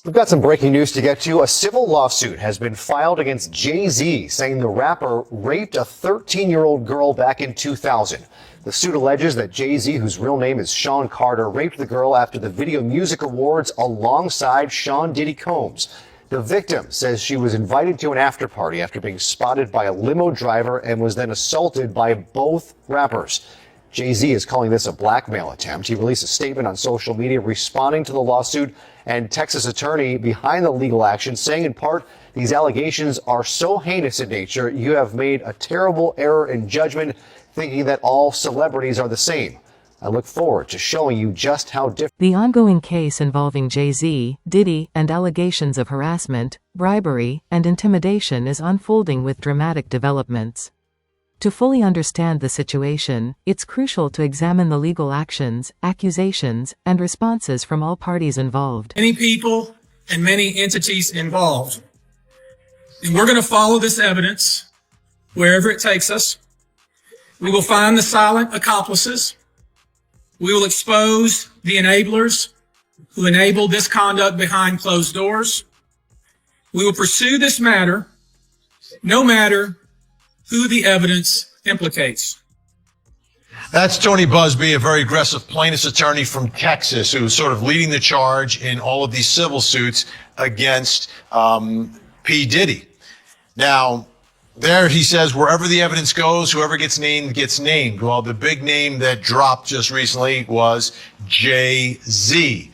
We've got some breaking news to get to. A civil lawsuit has been filed against Jay-Z, saying the rapper raped a 13-year-old girl back in 2000. The suit alleges that Jay-Z, whose real name is Sean Carter, raped the girl after the Video Music Awards alongside Sean Diddy Combs. The victim says she was invited to an after party after being spotted by a limo driver and was then assaulted by both rappers. Jay-Z is calling this a blackmail attempt. He released a statement on social media responding to the lawsuit, and Texas attorney behind the legal action saying in part, these allegations are so heinous in nature, you have made a terrible error in judgment, thinking that all celebrities are the same. I look forward to showing you just how different. The ongoing case involving Jay-Z, Diddy, and allegations of harassment, bribery, and intimidation is unfolding with dramatic developments. To fully understand the situation, it's crucial to examine the legal actions, accusations, and responses from all parties involved. Many people and many entities involved. And we're going to follow this evidence wherever it takes us. We will find the silent accomplices. We will expose the enablers who enabled this conduct behind closed doors. We will pursue this matter no matter who the evidence implicates. That's Tony Busby, a very aggressive plaintiff's attorney from Texas, who's sort of leading the charge in all of these civil suits against P. Diddy. Now, there he says, wherever the evidence goes, whoever gets named, gets named. Well, the big name that dropped just recently was Jay-Z.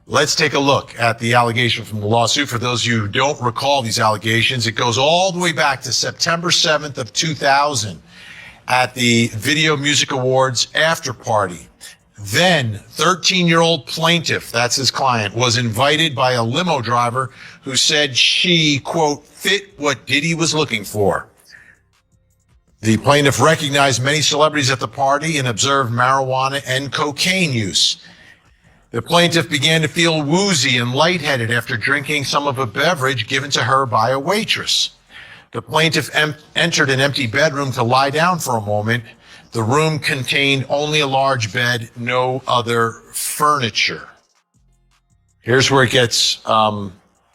Let's take a look at the allegation from the lawsuit. For those of you who don't recall these allegations, it goes all the way back to September 7th of 2000 at the Video Music Awards after party. Then 13-year-old plaintiff, that's his client, was invited by a limo driver who said she, quote, fit what Diddy was looking for. The plaintiff recognized many celebrities at the party and observed marijuana and cocaine use. The plaintiff began to feel woozy and lightheaded after drinking some of a beverage given to her by a waitress. The plaintiff entered an empty bedroom to lie down for a moment. The room contained only a large bed, no other furniture. Here's where it gets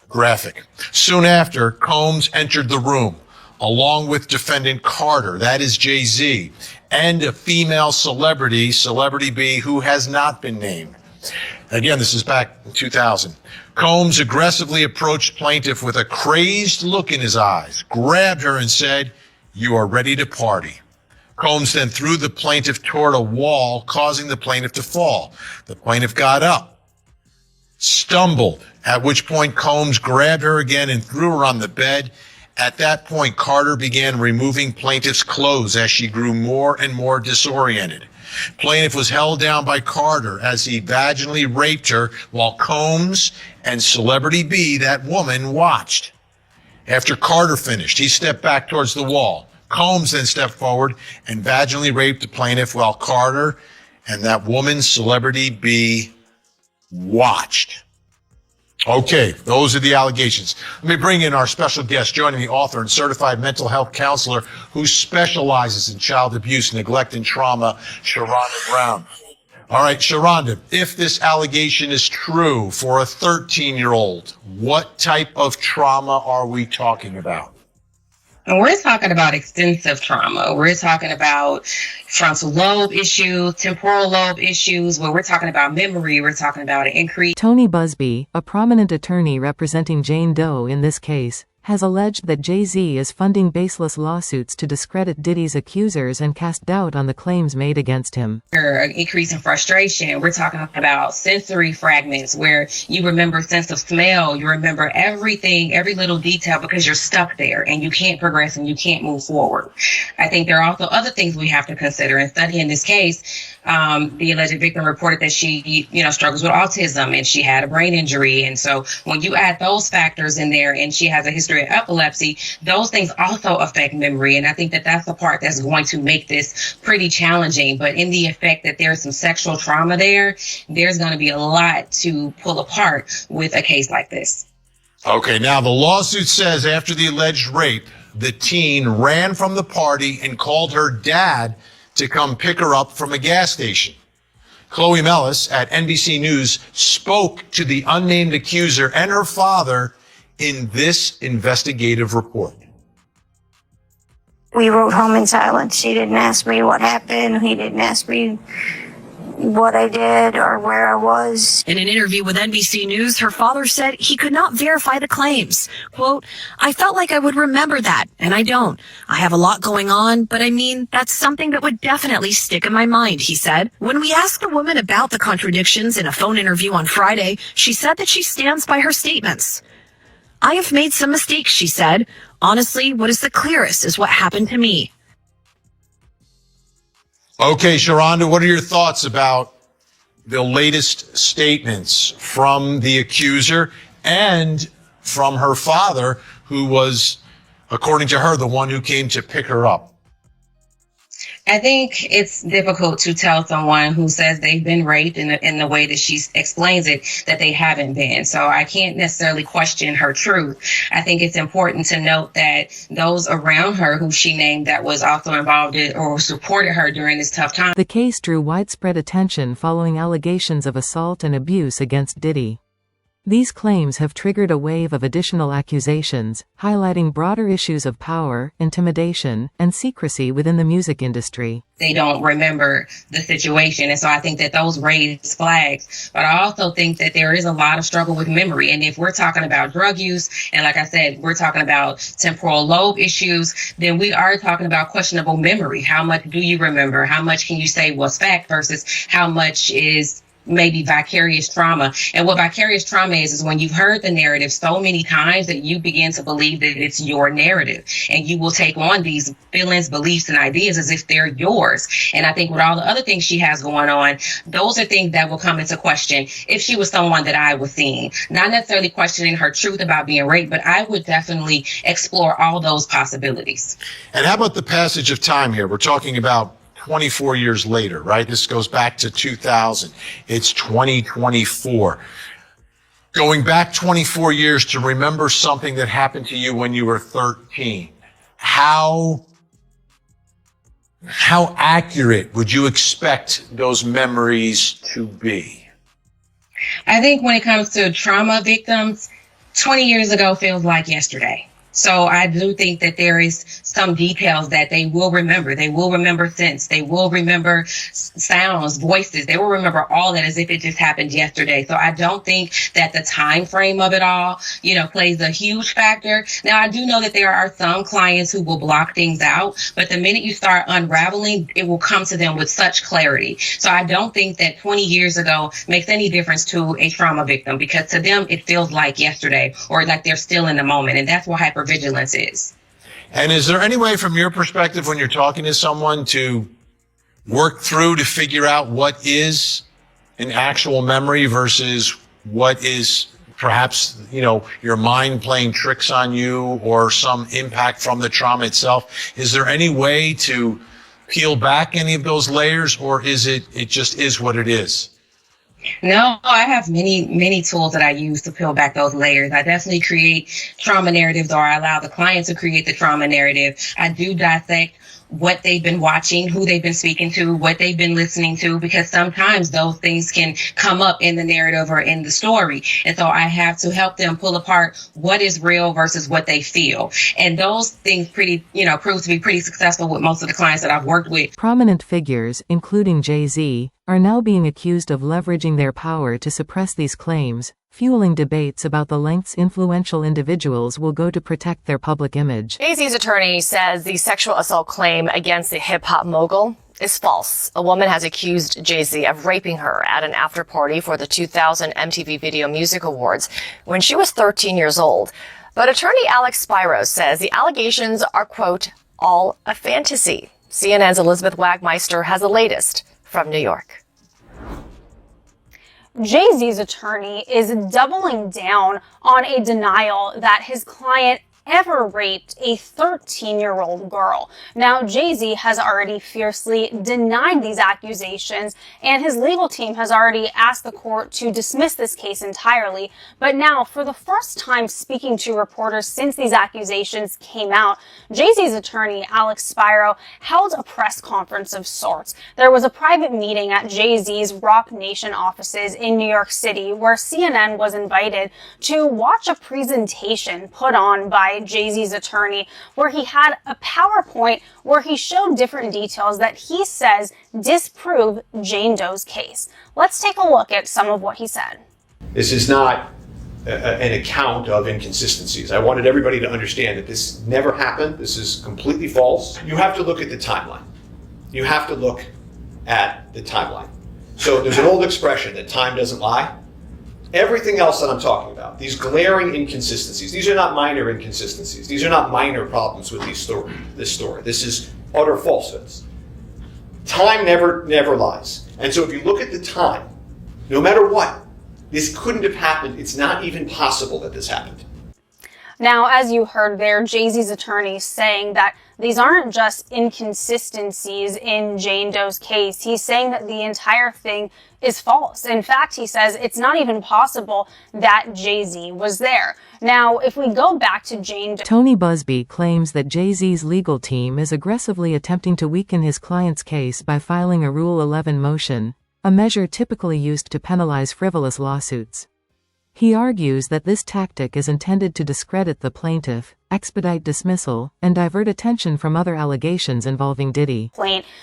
graphic. Soon after, Combs entered the room, along with defendant Carter, that is Jay-Z, and a female celebrity, Celebrity B, who has not been named. Again, this is back in 2000. Combs aggressively approached plaintiff with a crazed look in his eyes, grabbed her and said, "You are ready to party." Combs then threw the plaintiff toward a wall, causing the plaintiff to fall. The plaintiff got up, stumbled, at which point Combs grabbed her again and threw her on the bed. At that point, Carter began removing plaintiff's clothes as she grew more and more disoriented. Plaintiff was held down by Carter as he vaginally raped her while Combs and Celebrity B, that woman, watched. After Carter finished, he stepped back towards the wall. Combs then stepped forward and vaginally raped the plaintiff while Carter and that woman, Celebrity B, watched. Okay, those are the allegations. Let me bring in our special guest, joining me, author and certified mental health counselor who specializes in child abuse, neglect, and trauma, Sharonda Brown. All right, Sharonda, if this allegation is true for a 13-year-old, what type of trauma are we talking about? And we're talking about extensive trauma. We're talking about frontal lobe issues, temporal lobe issues, where we're talking about memory. We're talking about an increase. Tony Busby, a prominent attorney representing Jane Doe in this case, has alleged that Jay-Z is funding baseless lawsuits to discredit Diddy's accusers and cast doubt on the claims made against him. An increase in frustration. We're talking about sensory fragments where you remember sense of smell, you remember everything, every little detail, because you're stuck there and you can't progress and you can't move forward. I think there are also other things we have to consider in studying this case. The alleged victim reported that she, struggles with autism and she had a brain injury. And so when you add those factors in there and she has a history of epilepsy, those things also affect memory. And I think that that's the part that's going to make this pretty challenging. But in the effect that there's some sexual trauma there, there's going to be a lot to pull apart with a case like this. Okay, now the lawsuit says after the alleged rape, the teen ran from the party and called her dad to come pick her up from a gas station. Chloe Mellis at NBC News spoke to the unnamed accuser and her father in this investigative report. We rode home in silence. She didn't ask me what happened. He didn't ask me what I did or where I was. In an interview with NBC News, her father said he could not verify the claims. Quote, I felt like I would remember that, and I don't. I have a lot going on, but I mean, that's something that would definitely stick in my mind, he said. When we asked the woman about the contradictions in a phone interview on Friday, she said that she stands by her statements. I have made some mistakes, she said. Honestly, what is the clearest is what happened to me. Okay, Sharonda, what are your thoughts about the latest statements from the accuser and from her father, who was, according to her, the one who came to pick her up? I think it's difficult to tell someone who says they've been raped in the way that she explains it that they haven't been. So I can't necessarily question her truth. I think it's important to note that those around her who she named that was also involved in or supported her during this tough time. The case drew widespread attention following allegations of assault and abuse against Diddy. These claims have triggered a wave of additional accusations, highlighting broader issues of power, intimidation, and secrecy within the music industry. They don't remember the situation. And so I think that those raise flags. But I also think that there is a lot of struggle with memory. And if we're talking about drug use, and like I said, we're talking about temporal lobe issues, then we are talking about questionable memory. How much do you remember? How much can you say was fact versus how much is maybe vicarious trauma? And what vicarious trauma is when you've heard the narrative so many times that you begin to believe that it's your narrative, and you will take on these feelings, beliefs, and ideas as if they're yours. And I think with all the other things she has going on, those are things that will come into question if she was someone that I was seeing. Not necessarily questioning her truth about being raped, but I would definitely explore all those possibilities. And how about the passage of time here? We're talking about 24 years later, right? This goes back to 2000. It's 2024. Going back 24 years to remember something that happened to you when you were 13. How accurate would you expect those memories to be? I think when it comes to trauma victims, 20 years ago feels like yesterday. So I do think that there is some details that they will remember. They will remember scents. They will remember sounds, voices. They will remember all that as if it just happened yesterday. So I don't think that the time frame of it all, plays a huge factor. Now, I do know that there are some clients who will block things out, but the minute you start unraveling, it will come to them with such clarity. So I don't think that 20 years ago makes any difference to a trauma victim, because to them, it feels like yesterday or like they're still in the moment. And that's what hypervigilance is. And is there any way from your perspective when you're talking to someone to work through to figure out what is an actual memory versus what is perhaps, your mind playing tricks on you or some impact from the trauma itself? Is there any way to peel back any of those layers, or is it just is what it is? No, I have many tools that I use to peel back those layers. I definitely create trauma narratives, or I allow the client to create the trauma narrative. I do dissect what they've been watching, who they've been speaking to, what they've been listening to, because sometimes those things can come up in the narrative or in the story. And so I have to help them pull apart what is real versus what they feel. And those things prove to be pretty successful with most of the clients that I've worked with. Prominent figures, including Jay-Z, are now being accused of leveraging their power to suppress these claims, fueling debates about the lengths influential individuals will go to protect their public image. Jay-Z's attorney says the sexual assault claim against the hip-hop mogul is false. A woman has accused Jay-Z of raping her at an after-party for the 2000 MTV Video Music Awards when she was 13 years old. But attorney Alex Spiro says the allegations are, quote, all a fantasy. CNN's Elizabeth Wagmeister has the latest from New York. Jay-Z's attorney is doubling down on a denial that his client ever raped a 13-year-old girl. Now, Jay-Z has already fiercely denied these accusations, and his legal team has already asked the court to dismiss this case entirely. But now, for the first time speaking to reporters since these accusations came out, Jay-Z's attorney, Alex Spiro, held a press conference of sorts. There was a private meeting at Jay-Z's Rock Nation offices in New York City where CNN was invited to watch a presentation put on by Jay-Z's attorney where he had a PowerPoint where he showed different details that he says disprove Jane Doe's case. Let's take a look at some of what he said. This is not an account of inconsistencies. I wanted everybody to understand that this never happened. This is completely false. You have to look at the timeline. You have to look at the timeline. So there's an old expression that time doesn't lie. Everything else that I'm talking about, these glaring inconsistencies, these are not minor inconsistencies. These are not minor problems with this story. This is utter falsehoods. Time never lies. And so if you look at the time, no matter what, this couldn't have happened. It's not even possible that this happened. Now, as you heard there, Jay-Z's attorney saying that these aren't just inconsistencies in Jane Doe's case. He's saying that the entire thing is false. In fact, he says it's not even possible that Jay-Z was there. Now, if we go back to Jane Doe... Tony Busby claims that Jay-Z's legal team is aggressively attempting to weaken his client's case by filing a Rule 11 motion, a measure typically used to penalize frivolous lawsuits. He argues that this tactic is intended to discredit the plaintiff, expedite dismissal, and divert attention from other allegations involving Diddy.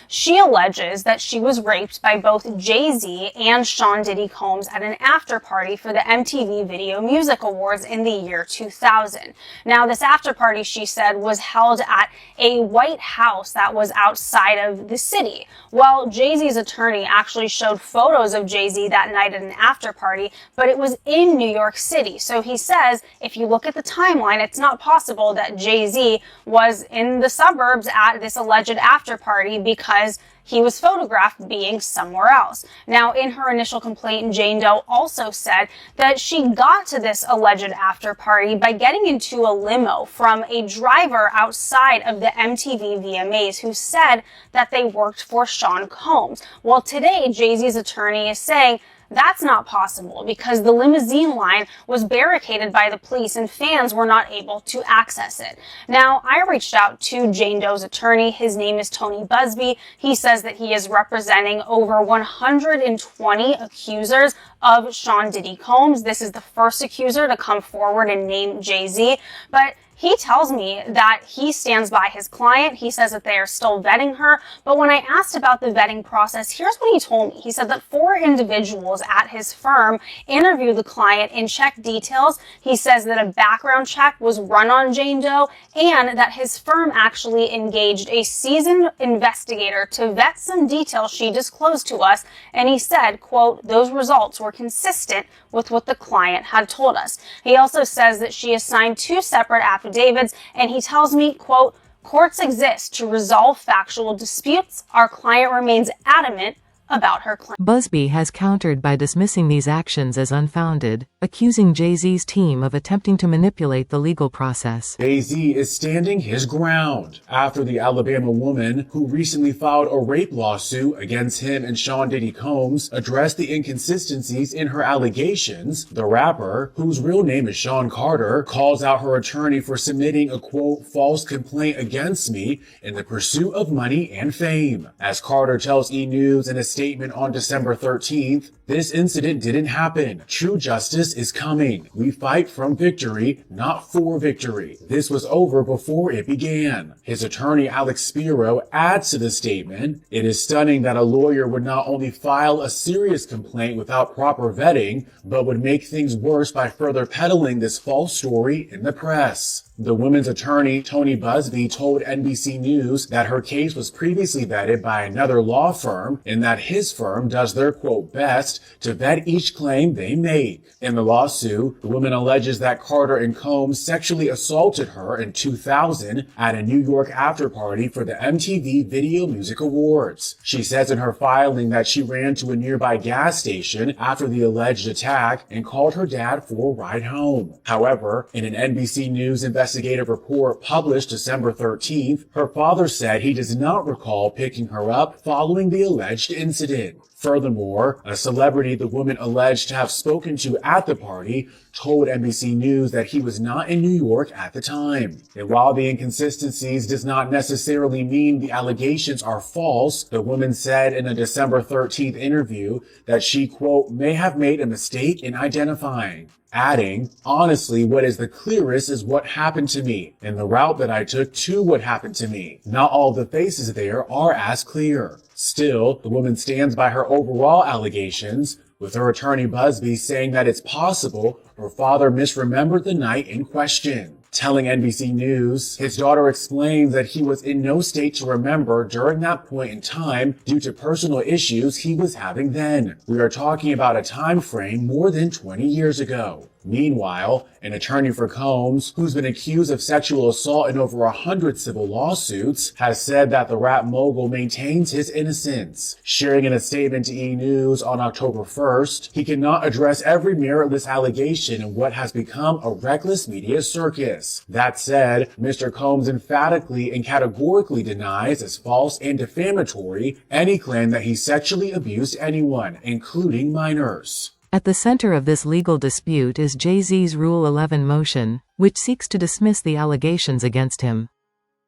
She alleges that she was raped by both Jay-Z and Sean Diddy Combs at an after party for the MTV Video Music Awards in the year 2000. Now, this after party, she said, was held at a White House that was outside of the city. Well, Jay-Z's attorney actually showed photos of Jay-Z that night at an after party, but it was in New York City. So he says, if you look at the timeline, it's not possible that Jay-Z was in the suburbs at this alleged after party because he was photographed being somewhere else. Now, in her initial complaint, Jane Doe also said that she got to this alleged after party by getting into a limo from a driver outside of the MTV VMAs who said that they worked for Sean Combs. Well, today, Jay-Z's attorney is saying that's not possible because the limousine line was barricaded by the police and fans were not able to access it. Now, I reached out to Jane Doe's attorney. His name is Tony Busby. He says that he is representing over 120 accusers of Sean Diddy Combs. This is the first accuser to come forward and name Jay-Z, but he tells me that he stands by his client. He says that they are still vetting her. But when I asked about the vetting process, here's what he told me. He said that 4 individuals at his firm interviewed the client and checked details. He says that a background check was run on Jane Doe and that his firm actually engaged a seasoned investigator to vet some details she disclosed to us. And he said, quote, those results were consistent with what the client had told us. He also says that she has signed 2 separate affidavits, and he tells me, quote, courts exist to resolve factual disputes. Our client remains adamant about her claim. Busby has countered by dismissing these actions as unfounded, accusing Jay-Z's team of attempting to manipulate the legal process. Jay-Z is standing his ground after the Alabama woman who recently filed a rape lawsuit against him and Sean Diddy Combs addressed the inconsistencies in her allegations. The rapper, whose real name is Sean Carter, calls out her attorney for submitting a, quote, false complaint against me in the pursuit of money and fame. As Carter tells E! News in a statement on December 13th, this incident didn't happen. True justice is coming. We fight from victory, not for victory. This was over before it began. His attorney, Alex Spiro, adds to the statement, it is stunning that a lawyer would not only file a serious complaint without proper vetting, but would make things worse by further peddling this false story in the press. The woman's attorney, Tony Busby, told NBC News that her case was previously vetted by another law firm and that his firm does their, quote, best test to vet each claim they make. In the lawsuit, the woman alleges that Carter and Combs sexually assaulted her in 2000 at a New York after-party for the MTV Video Music Awards. She says in her filing that she ran to a nearby gas station after the alleged attack and called her dad for a ride home. However, in an NBC News investigative report published December 13th, her father said he does not recall picking her up following the alleged incident. Furthermore, a celebrity the woman alleged to have spoken to at the party told NBC News that he was not in New York at the time. And while the inconsistencies does not necessarily mean the allegations are false, the woman said in a December 13th interview that she, quote, may have made a mistake in identifying. Adding, honestly, what is the clearest is what happened to me and the route that I took to what happened to me. Not all the faces there are as clear. Still, the woman stands by her overall allegations, with her attorney Busby saying that it's possible her father misremembered the night in question. Telling NBC News, his daughter explains that he was in no state to remember during that point in time due to personal issues he was having then. We are talking about a time frame more than 20 years ago. Meanwhile, an attorney for Combs, who's been accused of sexual assault in over 100 civil lawsuits, has said that the rap mogul maintains his innocence. Sharing in a statement to E! News on October 1st, he cannot address every meritless allegation in what has become a reckless media circus. That said, Mr. Combs emphatically and categorically denies as false and defamatory any claim that he sexually abused anyone, including minors. At the center of this legal dispute is Jay-Z's Rule 11 motion, which seeks to dismiss the allegations against him.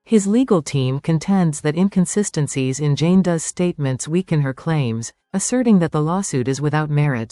His legal team contends that inconsistencies in Jane Doe's statements weaken her claims, asserting that the lawsuit is without merit.